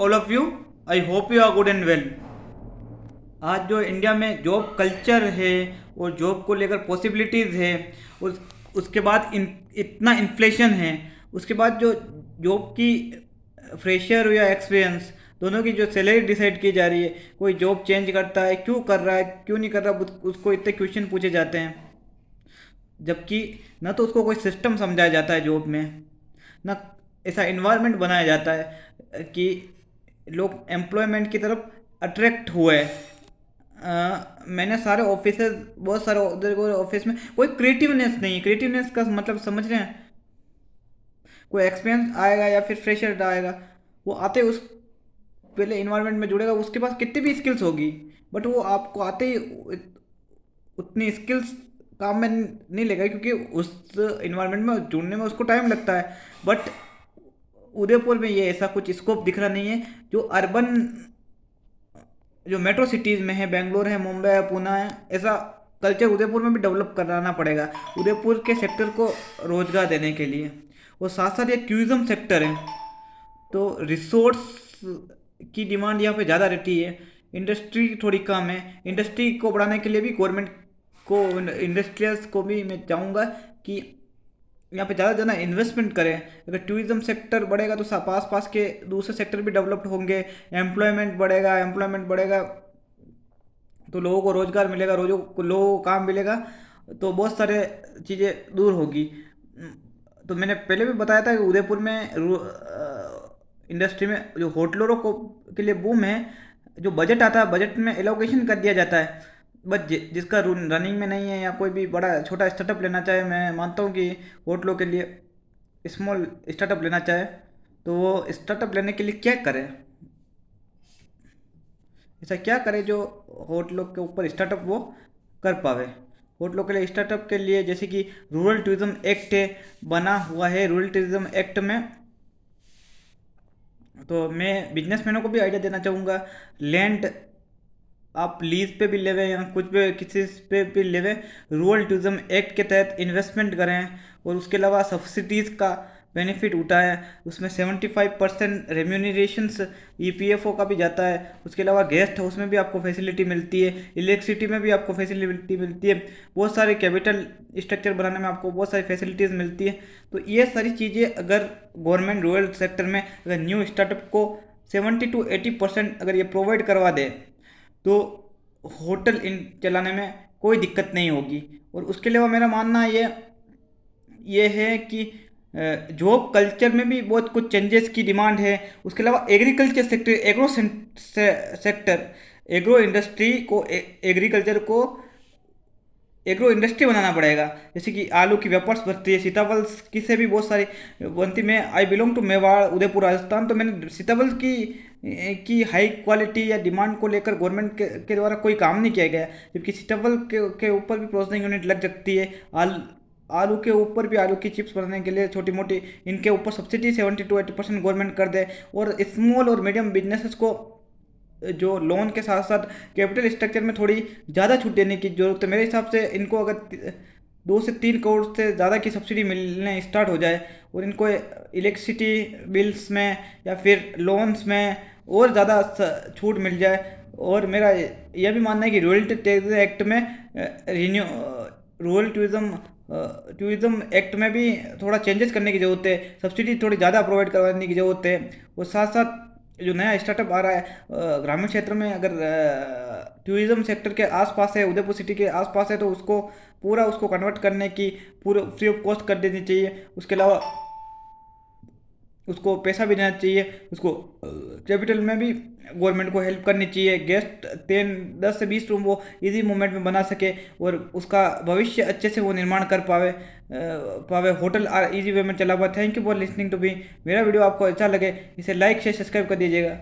All of you, I hope you are good and well. आज जो India में job culture है और जॉब को लेकर पॉसिबिलिटीज़ है, उसके बाद इतना इन्फ्लेशन है, उसके बाद जो जॉब की फ्रेशर या एक्सपीरियंस दोनों की जो सैलरी डिसाइड की जा रही है, कोई जॉब चेंज करता है क्यों कर रहा है क्यों नहीं कर रहा, उसको इतने क्वेश्चन पूछे जाते हैं। जबकि न तो उसको कोई सिस्टम समझाया जाता है जॉब में, न ऐसा इन्वायरमेंट बनाया जाता है कि लोग एम्प्लॉयमेंट की तरफ अट्रैक्ट हुए। मैंने सारे ऑफिसेज, बहुत सारे उधर ऑफिस में कोई क्रिएटिवनेस नहीं है। क्रिएटिवनेस का मतलब समझ रहे हैं? कोई एक्सपीरियंस आएगा या फिर फ्रेशर आएगा, वो आते उस पहले इन्वायरमेंट में जुड़ेगा, उसके पास कितनी भी स्किल्स होगी, बट वो आपको आते ही उतनी स्किल्स काम में नहीं लेगा, क्योंकि उस इन्वायरमेंट में जुड़ने में उसको टाइम लगता है। बट उदयपुर में ये ऐसा कुछ स्कोप दिख रहा नहीं है। जो अर्बन, जो मेट्रो सिटीज़ में है, बेंगलोर है, मुंबई है, पुणे है, ऐसा कल्चर उदयपुर में भी डेवलप कराना पड़ेगा उदयपुर के सेक्टर को रोजगार देने के लिए। और साथ साथ ये टूरिज्म सेक्टर है, तो रिसोर्स की डिमांड यहाँ पे ज़्यादा रहती है, इंडस्ट्री थोड़ी कम है। इंडस्ट्री को बढ़ाने के लिए भी गवर्नमेंट को, इंडस्ट्रियल्स को भी मैं चाहूँगा कि यहाँ पे ज़्यादा ज़्यादा इन्वेस्टमेंट करें। अगर टूरिज्म सेक्टर बढ़ेगा तो पास पास के दूसरे सेक्टर भी डेवलप्ड होंगे, एम्प्लॉयमेंट बढ़ेगा तो लोगों को रोज़गार मिलेगा, लोगों को काम मिलेगा, तो बहुत सारे चीज़ें दूर होगी। तो मैंने पहले भी बताया था कि उदयपुर में इंडस्ट्री में जो होटलों को के लिए बूम है। जो बजट आता है, बजट में एलोकेशन कर दिया जाता है, बट जिसका रनिंग में नहीं है या कोई भी बड़ा छोटा स्टार्टअप लेना चाहे, मैं मानता हूँ कि होटलों के लिए स्मॉल स्टार्टअप लेना चाहे तो वो स्टार्टअप लेने के लिए क्या करे, ऐसा क्या करे जो होटलों के ऊपर स्टार्टअप वो कर पावे। होटलों के लिए स्टार्टअप के लिए जैसे कि रूरल टूरिज्म एक्ट बना हुआ है। रूरल टूरिज्म एक्ट में तो मैं बिजनेसमैनों को भी आइडिया देना चाहूँगा, लैंड आप लीज पे भी लेवें या कुछ पे किसी पे भी लेवें, रूरल टूरिज्म एक्ट के तहत इन्वेस्टमेंट करें। और उसके अलावा सब्सिडीज़ का बेनिफिट उठाएं, उसमें 75% रेम्यूनरेशंस ईपीएफओ का भी जाता है। उसके अलावा गेस्ट हाउस में भी आपको फैसिलिटी मिलती है, इलेक्ट्रिसिटी में भी आपको फैसिलिटी मिलती है, बहुत सारे कैपिटल स्ट्रक्चर बनाने में आपको बहुत सारी फैसिलिटीज़ मिलती है। तो ये सारी चीज़ें अगर गवर्नमेंट रूरल सेक्टर में अगर न्यू स्टार्टअप को 70 to 80% अगर ये प्रोवाइड करवा दे तो होटल इन चलाने में कोई दिक्कत नहीं होगी। और उसके अलावा मेरा मानना ये है कि जॉब कल्चर में भी बहुत कुछ चेंजेस की डिमांड है। उसके अलावा agriculture sector, sector, agro industry को, एग्रीकल्चर को एग्रो इंडस्ट्री बनाना पड़ेगा। जैसे कि आलू की वेपर्स बनती है, सीताफल की से भी बहुत सारी बनती। मैं I belong to Mewar, Udaipur, Rajasthan, तो मैंने सीताफल की हाई क्वालिटी या डिमांड को लेकर गवर्नमेंट के द्वारा कोई काम नहीं किया गया, जबकि सीताफल के ऊपर भी प्रोसेसिंग यूनिट लग सकती है। आलू के ऊपर भी, आलू की चिप्स बनाने के लिए छोटी मोटी इनके ऊपर सब्सिडी 70 to 80% गवर्नमेंट कर दे। और स्मॉल और मीडियम बिजनेसेस को जो लोन के साथ साथ कैपिटल स्ट्रक्चर में थोड़ी ज़्यादा छूट देने की जरूरत है। मेरे हिसाब से इनको अगर 2 से 3 करोड़ से ज़्यादा की सब्सिडी मिलने स्टार्ट हो जाए और इनको इलेक्ट्रिसिटी बिल्स में या फिर लोन्स में और ज़्यादा छूट मिल जाए। और मेरा यह भी मानना है कि रूरल टैक्स एक्ट में रिन्यू रूरल टूरिज्म एक्ट में भी थोड़ा चेंजेस करने की ज़रूरत है, सब्सिडी थोड़ी ज़्यादा प्रोवाइड करवाने की ज़रूरत है। और साथ साथ जो नया स्टार्टअप आ रहा है ग्रामीण क्षेत्र में, अगर टूरिज्म सेक्टर के आसपास है, उदयपुर सिटी के आसपास है, तो उसको पूरा उसको कन्वर्ट करने की पूरा फ्री ऑफ कॉस्ट कर देनी चाहिए। उसके अलावा उसको पैसा भी देना चाहिए, उसको कैपिटल में भी गवर्नमेंट को हेल्प करनी चाहिए। गेस्ट 10 से 20 रूम वो इजी मूवमेंट में बना सके और उसका भविष्य अच्छे से वो निर्माण कर पावे होटल इजी वे में चला पाए। Thank you for listening to me. मेरा वीडियो आपको अच्छा लगे इसे लाइक शेयर सब्सक्राइब कर दीजिएगा।